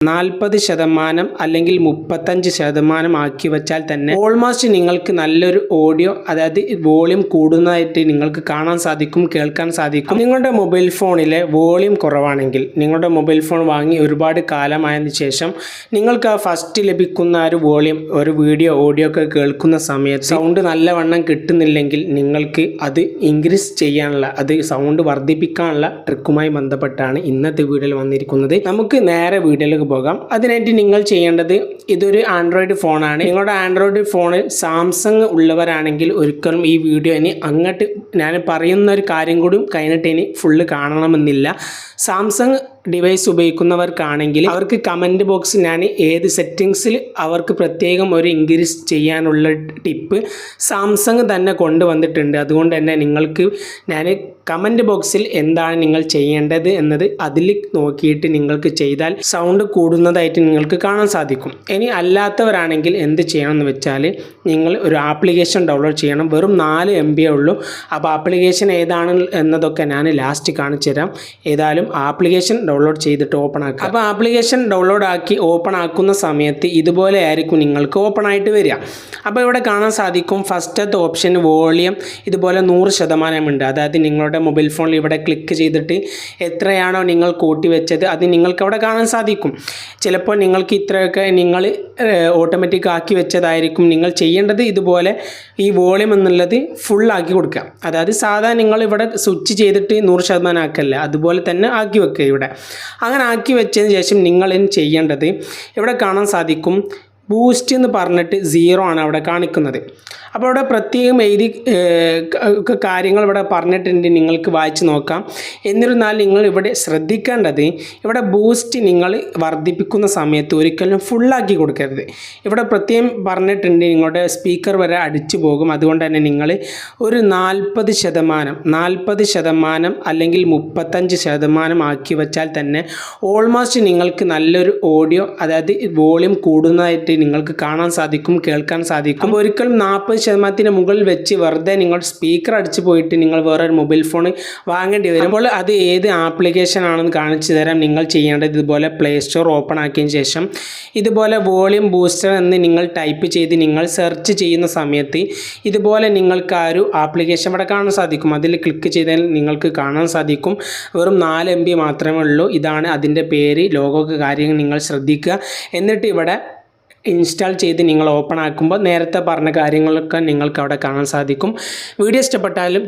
40% അല്ലെങ്കിൽ 35% ആക്കി വെച്ചാൽ തന്നെ ഓൾമോസ്റ്റ് നിങ്ങൾക്ക് നല്ലൊരു ഓഡിയോ, അതായത് വോളിയം കൂടുന്നതായിട്ട് നിങ്ങൾക്ക് കാണാൻ സാധിക്കും, കേൾക്കാൻ സാധിക്കും. നിങ്ങളുടെ മൊബൈൽ ഫോണിലെ വോളിയം കുറവാണെങ്കിൽ, നിങ്ങളുടെ മൊബൈൽ ഫോൺ വാങ്ങി ഒരുപാട് കാലമായതിനു ശേഷം നിങ്ങൾക്ക് ആ ഫസ്റ്റ് ലഭിക്കുന്ന ഒരു വോളിയം, ഒരു വീഡിയോ ഓഡിയോ ഒക്കെ കേൾക്കുന്ന സമയത്ത് സൗണ്ട് നല്ലവണ്ണം കിട്ടുന്നില്ലെങ്കിൽ നിങ്ങൾക്ക് അത് ഇൻക്രീസ് ചെയ്യാനുള്ള, അത് സൗണ്ട് വർദ്ധിപ്പിക്കാനുള്ള ട്രിക്കുമായി ബന്ധപ്പെട്ടാണ് ഇന്നത്തെ വീഡിയോയിൽ വന്നിരിക്കുന്നത്. നമുക്ക് നേരെ വീഡിയോയിലേക്ക് പോകാം. അതിനായിട്ട് നിങ്ങൾ ചെയ്യേണ്ടത്, ഇതൊരു ആൻഡ്രോയിഡ് ഫോണാണ്. നിങ്ങളുടെ ആൻഡ്രോയിഡ് ഫോണിൽ സാംസങ് ഉള്ളവരാണെങ്കിൽ ഒരിക്കലും ഈ വീഡിയോ ഇനി അങ്ങോട്ട് ഞാൻ പറയുന്ന ഒരു കാര്യം കൂടി കഴിഞ്ഞിട്ട് ഇനി ഫുള്ള് കാണണമെന്നില്ല. സാംസങ് ഡിവൈസ് ഉപയോഗിക്കുന്നവർക്കാണെങ്കിൽ അവർക്ക് കമൻറ്റ് ബോക്സ് ഞാൻ ഏത് സെറ്റിങ്സിൽ അവർക്ക് പ്രത്യേകം ഒരു ഇൻക്രീസ് ചെയ്യാനുള്ള ടിപ്പ് സാംസങ് തന്നെ കൊണ്ടുവന്നിട്ടുണ്ട്. അതുകൊണ്ട് തന്നെ നിങ്ങൾക്ക് ഞാൻ കമൻറ്റ് ബോക്സിൽ എന്താണ് നിങ്ങൾ ചെയ്യേണ്ടത് എന്നത് അതിൽ നോക്കിയിട്ട് നിങ്ങൾക്ക് ചെയ്താൽ സൗണ്ട് കൂടുന്നതായിട്ട് നിങ്ങൾക്ക് കാണാൻ സാധിക്കും. ഇനി അല്ലാത്തവരാണെങ്കിൽ എന്ത് ചെയ്യണമെന്ന് വെച്ചാൽ, നിങ്ങൾ ഒരു ആപ്ലിക്കേഷൻ ഡൗൺലോഡ് ചെയ്യണം. വെറും 4 MB ഉള്ളൂ. അപ്പോൾ ആപ്ലിക്കേഷൻ ഏതാണ് എന്നതൊക്കെ ഞാൻ ലാസ്റ്റ് കാണിച്ചു തരാം. ഏതായാലും ആപ്ലിക്കേഷൻ ഡൗൺലോഡ് ചെയ്തിട്ട് ഓപ്പൺ ആക്കുക. അപ്പോൾ ആപ്ലിക്കേഷൻ ഡൗൺലോഡ് ആക്കി ഓപ്പൺ ആക്കുന്ന സമയത്ത് ഇതുപോലെ ആയിരിക്കും നിങ്ങൾക്ക് ഓപ്പൺ ആയിട്ട് വരിക. അപ്പോൾ ഇവിടെ കാണാൻ സാധിക്കും ഫസ്റ്റത്തെ ഓപ്ഷൻ വോളിയം ഇതുപോലെ 100% ഉണ്ട്. അതായത് നിങ്ങളുടെ മൊബൈൽ ഫോണിൽ ഇവിടെ ക്ലിക്ക് ചെയ്തിട്ട് എത്രയാണോ നിങ്ങൾ കൂട്ടി വെച്ചത് അത് നിങ്ങൾക്ക് അവിടെ കാണാൻ സാധിക്കും. ചിലപ്പോൾ നിങ്ങൾക്ക് ഇത്രയൊക്കെ നിങ്ങൾ ഓട്ടോമാറ്റിക് ആക്കി വെച്ചതായിരിക്കും. നിങ്ങൾ ചെയ്യേണ്ടത് ഇതുപോലെ ഈ വോളിയം എന്നുള്ളത് ഫുള്ളാക്കി കൊടുക്കുക. അതായത് സാധാരണ നിങ്ങൾ ഇവിടെ സ്വിച്ച് ചെയ്തിട്ട് 100% ആക്കല്ല, അതുപോലെ തന്നെ ആക്കി വെക്കുക. ഇവിടെ അങ്ങനെ ആക്കി വെച്ചതിന് ശേഷം നിങ്ങൾ ചെയ്യേണ്ടത്, ഇവിടെ കാണാൻ സാധിക്കും ബൂസ്റ്റ് എന്ന് പറഞ്ഞിട്ട് 0 ആണ് അവിടെ കാണിക്കുന്നത്. അപ്പോൾ ഇവിടെ പ്രത്യേകം എഴുതി കാര്യങ്ങൾ ഇവിടെ പറഞ്ഞിട്ടുണ്ട്, നിങ്ങൾക്ക് വായിച്ച് നോക്കാം. എന്നിരുന്നാൽ നിങ്ങൾ ഇവിടെ ശ്രദ്ധിക്കേണ്ടത്, ഇവിടെ ബൂസ്റ്റ് നിങ്ങൾ വർദ്ധിപ്പിക്കുന്ന സമയത്ത് ഒരിക്കലും ഫുള്ളാക്കി കൊടുക്കരുത്. ഇവിടെ പ്രത്യേകം പറഞ്ഞിട്ടുണ്ട് നിങ്ങളുടെ സ്പീക്കർ വരെ അടിച്ചു പോകും. അതുകൊണ്ട് തന്നെ നിങ്ങൾ ഒരു 40% അല്ലെങ്കിൽ 35% ആക്കി വെച്ചാൽ തന്നെ ഓൾമോസ്റ്റ് നിങ്ങൾക്ക് നല്ലൊരു ഓഡിയോ, അതായത് വോളിയം കൂടുന്നതായിട്ട് നിങ്ങൾക്ക് കാണാൻ സാധിക്കും, കേൾക്കാൻ സാധിക്കും. അപ്പോൾ ഒരിക്കലും 40% മുകളിൽ വെച്ച് വെറുതെ നിങ്ങൾ സ്പീക്കർ അടിച്ചു പോയിട്ട് നിങ്ങൾ വേറൊരു മൊബൈൽ ഫോൺ വാങ്ങേണ്ടി വരും. അപ്പോൾ അത് ഏത് ആപ്ലിക്കേഷൻ ആണെന്ന് കാണിച്ചു തരാം. നിങ്ങൾ ചെയ്യേണ്ടത് ഇതുപോലെ പ്ലേ സ്റ്റോർ ഓപ്പൺ ആക്കിയതിന് ശേഷം ഇതുപോലെ വോളിയം ബൂസ്റ്റർ എന്ന് നിങ്ങൾ ടൈപ്പ് ചെയ്ത് നിങ്ങൾ സെർച്ച് ചെയ്യുന്ന സമയത്ത് ഇതുപോലെ നിങ്ങൾക്ക് ആ ഒരു ആപ്ലിക്കേഷൻ ഇവിടെ കാണാൻ സാധിക്കും. അതിൽ ക്ലിക്ക് ചെയ്താൽ നിങ്ങൾക്ക് കാണാൻ സാധിക്കും വെറും 4 MB മാത്രമേ ഉള്ളൂ. ഇതാണ് അതിൻ്റെ പേര്, ലോഗോ കാര്യങ്ങൾ നിങ്ങൾ ശ്രദ്ധിക്കുക. എന്നിട്ട് ഇവിടെ ഇൻസ്റ്റാൾ ചെയ്ത് നിങ്ങൾ ഓപ്പൺ ആക്കുമ്പോൾ നേരത്തെ പറഞ്ഞ കാര്യങ്ങളൊക്കെ നിങ്ങൾക്ക് അവിടെ കാണാൻ സാധിക്കും. വീഡിയോ ഇഷ്ടപ്പെട്ടാലും